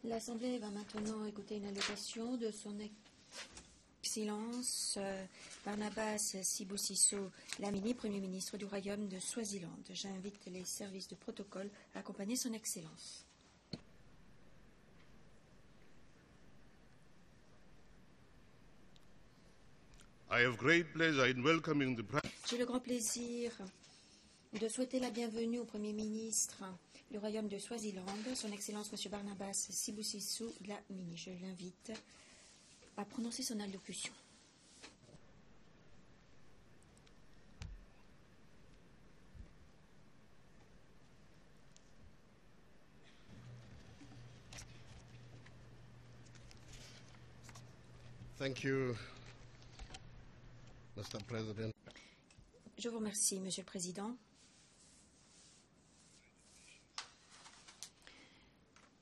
L'Assemblée va maintenant écouter une allocution de son Excellence Barnabas Sibusiso Dlamini, Premier ministre du Royaume de Swaziland. J'invite les services de protocole à accompagner son Excellence. J'ai le grand plaisir de souhaiter la bienvenue au Premier ministre du Royaume de Swaziland, son Excellence M. Barnabas Sibusiso Dlamini. Je l'invite à prononcer son allocution. Thank you, Mr. President. Je vous remercie, Monsieur le Président.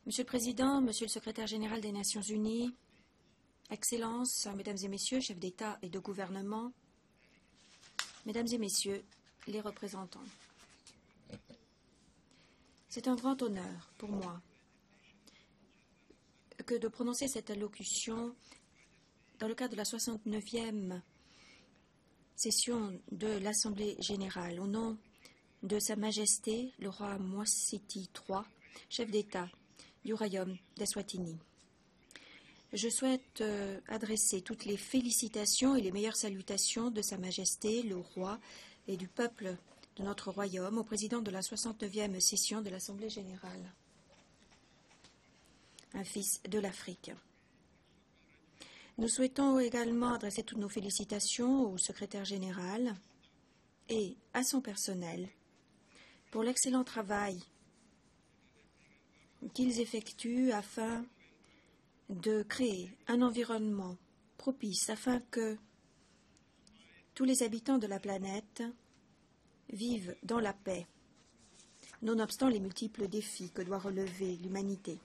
Monsieur le Président, Monsieur le Secrétaire général des Nations Unies, Excellences, Mesdames et Messieurs, chefs d'État et de gouvernement, Mesdames et Messieurs, les représentants. C'est un grand honneur pour moi que de prononcer cette allocution dans le cadre de la 69e session de l'Assemblée générale, au nom de Sa Majesté, le roi Mwasiti III, chef d'État du Royaume d'Eswatini. Je souhaite adresser toutes les félicitations et les meilleures salutations de Sa Majesté, le roi, et du peuple de notre royaume au président de la 69e session de l'Assemblée générale, un fils de l'Afrique. Nous souhaitons également adresser toutes nos félicitations au secrétaire général et à son personnel pour l'excellent travail qu'ils effectuent afin de créer un environnement propice afin que tous les habitants de la planète vivent dans la paix, nonobstant les multiples défis que doit relever l'humanité.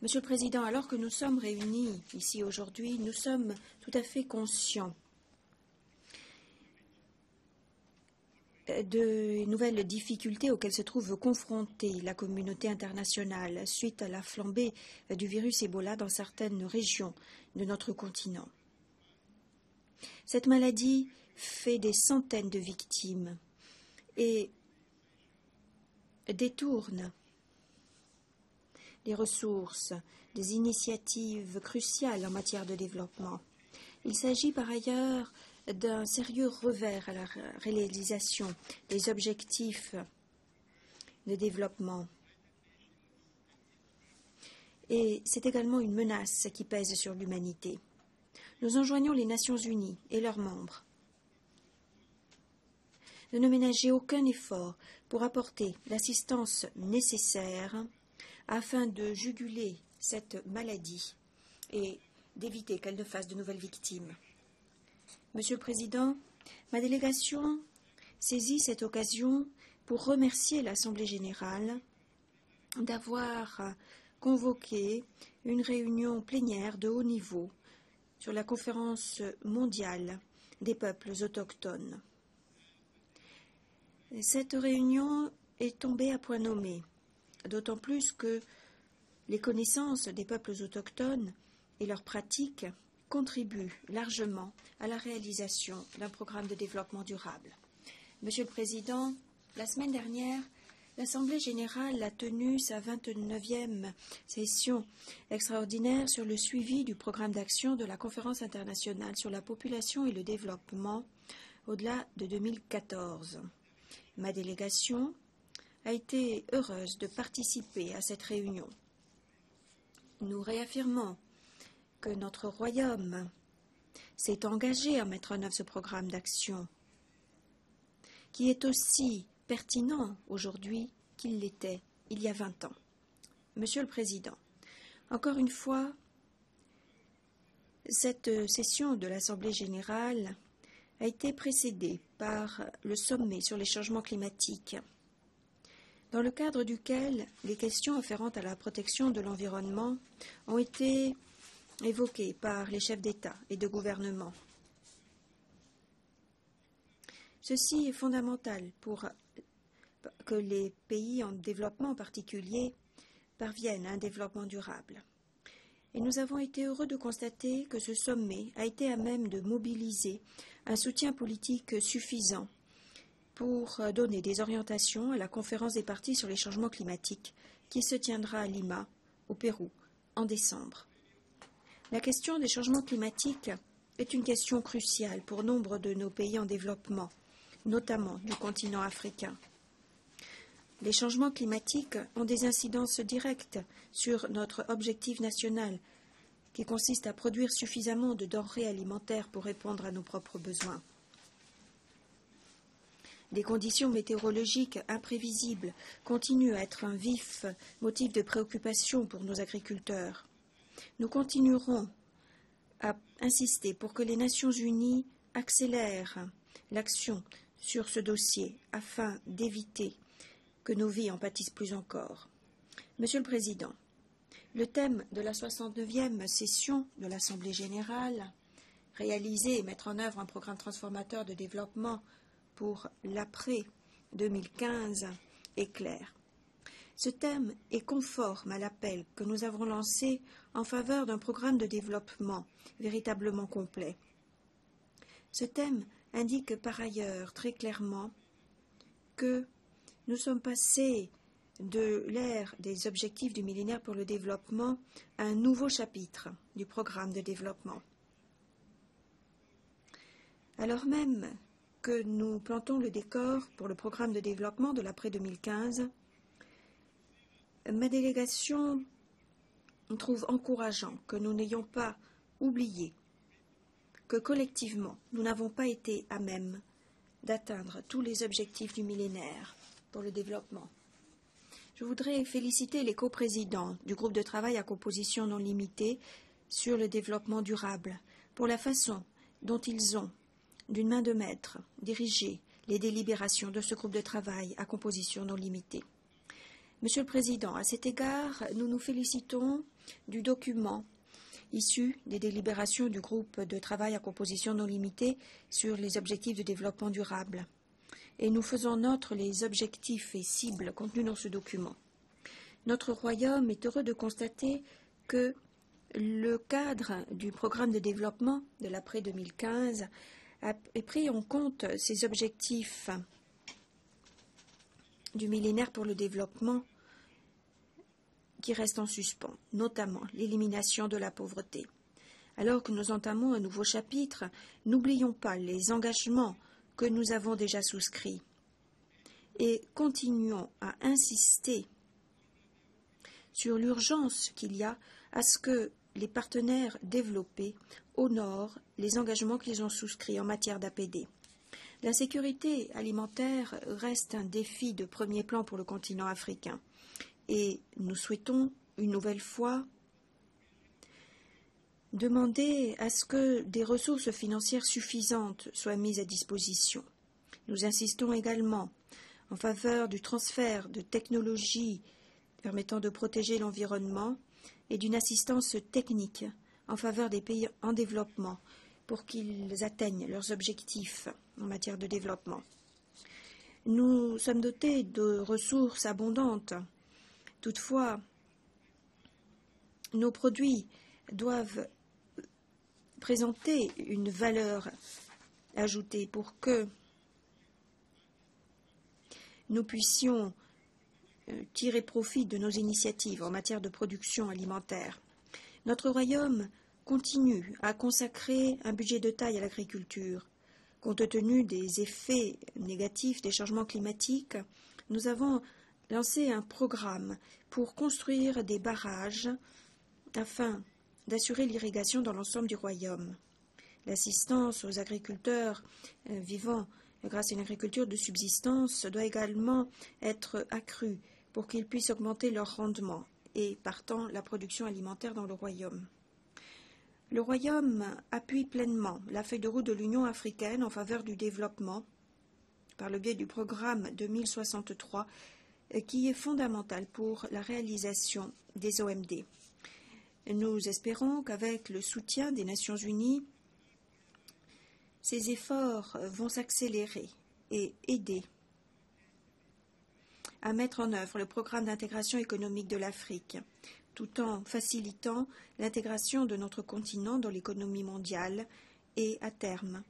Monsieur le Président, alors que nous sommes réunis ici aujourd'hui, nous sommes tout à fait conscients de nouvelles difficultés auxquelles se trouve confrontée la communauté internationale suite à la flambée du virus Ebola dans certaines régions de notre continent. Cette maladie fait des centaines de victimes et détourne les ressources, des initiatives cruciales en matière de développement. Il s'agit par ailleurs d'un sérieux revers à la réalisation des objectifs de développement. Et c'est également une menace qui pèse sur l'humanité. Nous enjoignons les Nations unies et leurs membres de ne ménager aucun effort pour apporter l'assistance nécessaire afin de juguler cette maladie et d'éviter qu'elle ne fasse de nouvelles victimes. Monsieur le Président, ma délégation saisit cette occasion pour remercier l'Assemblée générale d'avoir convoqué une réunion plénière de haut niveau sur la conférence mondiale des peuples autochtones. Cette réunion est tombée à point nommé, d'autant plus que les connaissances des peuples autochtones et leurs pratiques contribuent largement à la réalisation d'un programme de développement durable. Monsieur le Président, la semaine dernière, l'Assemblée générale a tenu sa 29e session extraordinaire sur le suivi du programme d'action de la Conférence internationale sur la population et le développement au-delà de 2014. Ma délégation a été heureuse de participer à cette réunion. Nous réaffirmons que notre royaume s'est engagé à mettre en œuvre ce programme d'action, qui est aussi pertinent aujourd'hui qu'il l'était il y a 20 ans. Monsieur le Président, encore une fois, cette session de l'Assemblée générale a été précédée par le sommet sur les changements climatiques, dans le cadre duquel les questions afférentes à la protection de l'environnement ont été évoquées par les chefs d'État et de gouvernement. Ceci est fondamental pour que les pays en développement en particulier parviennent à un développement durable. Et nous avons été heureux de constater que ce sommet a été à même de mobiliser un soutien politique suffisant pour donner des orientations à la conférence des parties sur les changements climatiques qui se tiendra à Lima, au Pérou, en décembre. La question des changements climatiques est une question cruciale pour nombre de nos pays en développement, notamment du continent africain. Les changements climatiques ont des incidences directes sur notre objectif national, qui consiste à produire suffisamment de denrées alimentaires pour répondre à nos propres besoins. Des conditions météorologiques imprévisibles continuent à être un vif motif de préoccupation pour nos agriculteurs. Nous continuerons à insister pour que les Nations unies accélèrent l'action sur ce dossier afin d'éviter que nos vies en pâtissent plus encore. Monsieur le Président, le thème de la 69e session de l'Assemblée générale, réaliser et mettre en œuvre un programme transformateur de développement pour l'après-2015, est clair. Ce thème est conforme à l'appel que nous avons lancé en faveur d'un programme de développement véritablement complet. Ce thème indique par ailleurs très clairement que nous sommes passés de l'ère des objectifs du millénaire pour le développement à un nouveau chapitre du programme de développement. Alors même que nous plantons le décor pour le programme de développement de l'après-2015, ma délégation trouve encourageant que nous n'ayons pas oublié que collectivement, nous n'avons pas été à même d'atteindre tous les objectifs du millénaire pour le développement. Je voudrais féliciter les coprésidents du groupe de travail à composition non limitée sur le développement durable pour la façon dont ils ont, d'une main de maître, dirigé les délibérations de ce groupe de travail à composition non limitée. Monsieur le Président, à cet égard, nous nous félicitons du document issu des délibérations du groupe de travail à composition non limitée sur les objectifs de développement durable. Et nous faisons nôtres les objectifs et cibles contenus dans ce document. Notre royaume est heureux de constater que le cadre du programme de développement de l'après-2015 a pris en compte ces objectifs du millénaire pour le développement qui restent en suspens, notamment l'élimination de la pauvreté. Alors que nous entamons un nouveau chapitre, n'oublions pas les engagements que nous avons déjà souscrits et continuons à insister sur l'urgence qu'il y a à ce que les partenaires développés honorent les engagements qu'ils ont souscrits en matière d'APD. La sécurité alimentaire reste un défi de premier plan pour le continent africain et nous souhaitons une nouvelle fois demander à ce que des ressources financières suffisantes soient mises à disposition. Nous insistons également en faveur du transfert de technologies permettant de protéger l'environnement et d'une assistance technique en faveur des pays en développement pour qu'ils atteignent leurs objectifs en matière de développement. Nous sommes dotés de ressources abondantes. Toutefois, nos produits doivent présenter une valeur ajoutée pour que nous puissions tirer profit de nos initiatives en matière de production alimentaire. Notre royaume continue à consacrer un budget de taille à l'agriculture. Compte tenu des effets négatifs des changements climatiques, nous avons lancé un programme pour construire des barrages afin d'assurer l'irrigation dans l'ensemble du royaume. L'assistance aux agriculteurs vivant grâce à une agriculture de subsistance doit également être accrue pour qu'ils puissent augmenter leur rendement et, partant, la production alimentaire dans le royaume. Le royaume appuie pleinement la feuille de route de l'Union africaine en faveur du développement par le biais du programme 2063 qui est fondamental pour la réalisation des OMD. Nous espérons qu'avec le soutien des Nations unies, ces efforts vont s'accélérer et aider à mettre en œuvre le programme d'intégration économique de l'Afrique tout en facilitant l'intégration de notre continent dans l'économie mondiale et, à terme,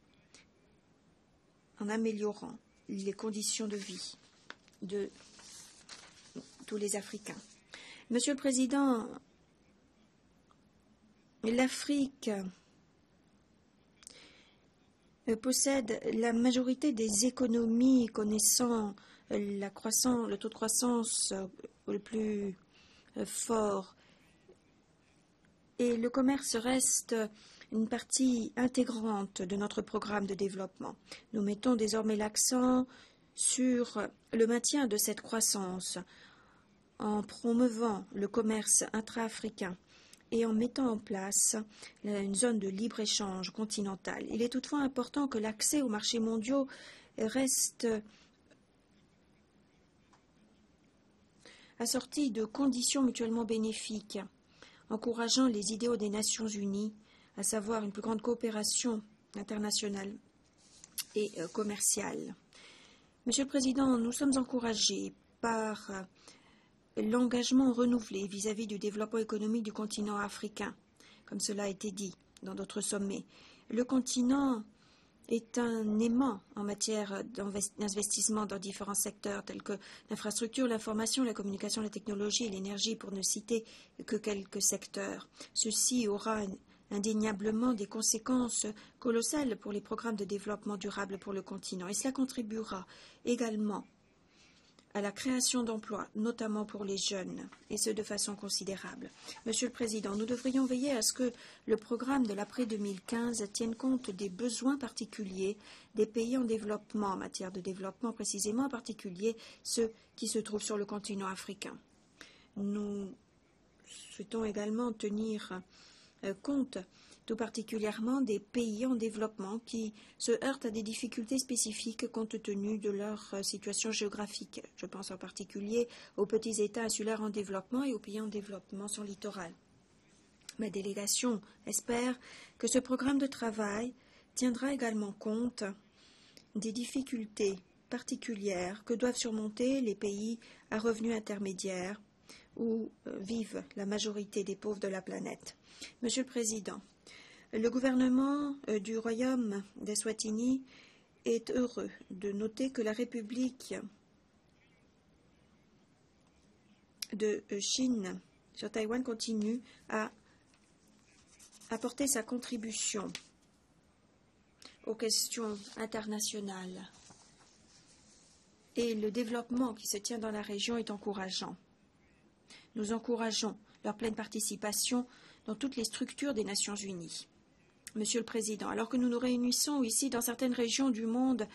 en améliorant les conditions de vie de tous les Africains. Monsieur le Président, l'Afrique possède la majorité des économies connaissant le taux de croissance le plus fort, et le commerce reste une partie intégrante de notre programme de développement. Nous mettons désormais l'accent sur le maintien de cette croissance en promouvant le commerce intra-africain et en mettant en place une zone de libre-échange continentale. Il est toutefois important que l'accès aux marchés mondiaux reste assorti de conditions mutuellement bénéfiques, encourageant les idéaux des Nations Unies, à savoir une plus grande coopération internationale et commerciale. Monsieur le Président, nous sommes encouragés par l'engagement renouvelé vis-à-vis du développement économique du continent africain, comme cela a été dit dans d'autres sommets. Le continent est un aimant en matière d'investissement dans différents secteurs tels que l'infrastructure, l'information, la communication, la technologie et l'énergie, pour ne citer que quelques secteurs. Ceci aura indéniablement des conséquences colossales pour les programmes de développement durable pour le continent, et cela contribuera également à la création d'emplois, notamment pour les jeunes, et ce de façon considérable. Monsieur le Président, nous devrions veiller à ce que le programme de l'après-2015 tienne compte des besoins particuliers des pays en développement, en matière de développement précisément, en particulier ceux qui se trouvent sur le continent africain. Nous souhaitons également tenir compte tout particulièrement des pays en développement qui se heurtent à des difficultés spécifiques compte tenu de leur situation géographique. Je pense en particulier aux petits États insulaires en développement et aux pays en développement sur le littoral. Ma délégation espère que ce programme de travail tiendra également compte des difficultés particulières que doivent surmonter les pays à revenus intermédiaires où vivent la majorité des pauvres de la planète. Monsieur le Président, le gouvernement du Royaume d'Eswatini est heureux de noter que la République de Chine sur Taïwan continue à apporter sa contribution aux questions internationales. Et le développement qui se tient dans la région est encourageant. Nous encourageons leur pleine participation dans toutes les structures des Nations Unies. Monsieur le Président, alors que nous nous réunissons ici dans certaines régions du monde,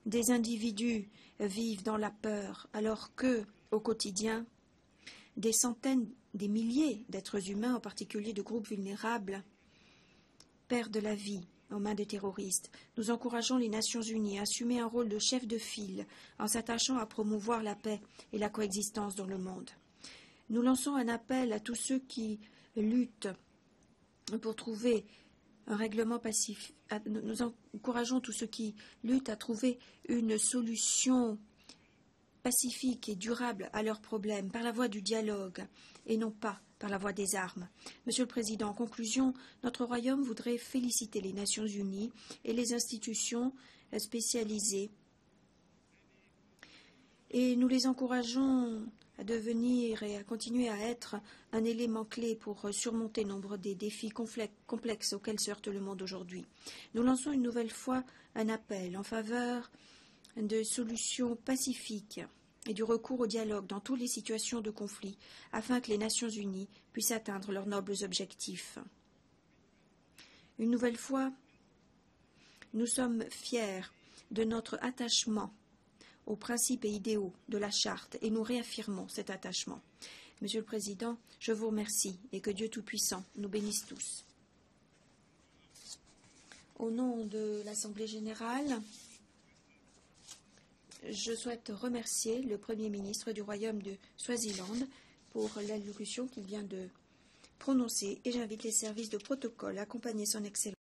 des individus vivent dans la peur, alors que, au quotidien, des centaines, des milliers d'êtres humains, en particulier de groupes vulnérables, perdent la vie aux mains des terroristes. Nous encourageons les Nations Unies à assumer un rôle de chef de file en s'attachant à promouvoir la paix et la coexistence dans le monde. Nous lançons un appel à tous ceux qui luttent pour trouver un règlement pacifique. Nous encourageons tous ceux qui luttent à trouver une solution pacifique et durable à leurs problèmes par la voie du dialogue et non pas par la voie des armes. Monsieur le Président, en conclusion, notre Royaume voudrait féliciter les Nations Unies et les institutions spécialisées et nous les encourageons à devenir et à continuer à être un élément clé pour surmonter nombre des défis complexes auxquels se heurte le monde aujourd'hui. Nous lançons une nouvelle fois un appel en faveur de solutions pacifiques et du recours au dialogue dans toutes les situations de conflit afin que les Nations Unies puissent atteindre leurs nobles objectifs. Une nouvelle fois, nous sommes fiers de notre attachement aux principes et idéaux de la Charte et nous réaffirmons cet attachement. Monsieur le Président, je vous remercie et que Dieu Tout-Puissant nous bénisse tous. Au nom de l'Assemblée générale, je souhaite remercier le Premier ministre du Royaume de Swaziland pour l'allocution qu'il vient de prononcer et j'invite les services de protocole à accompagner son Excellence.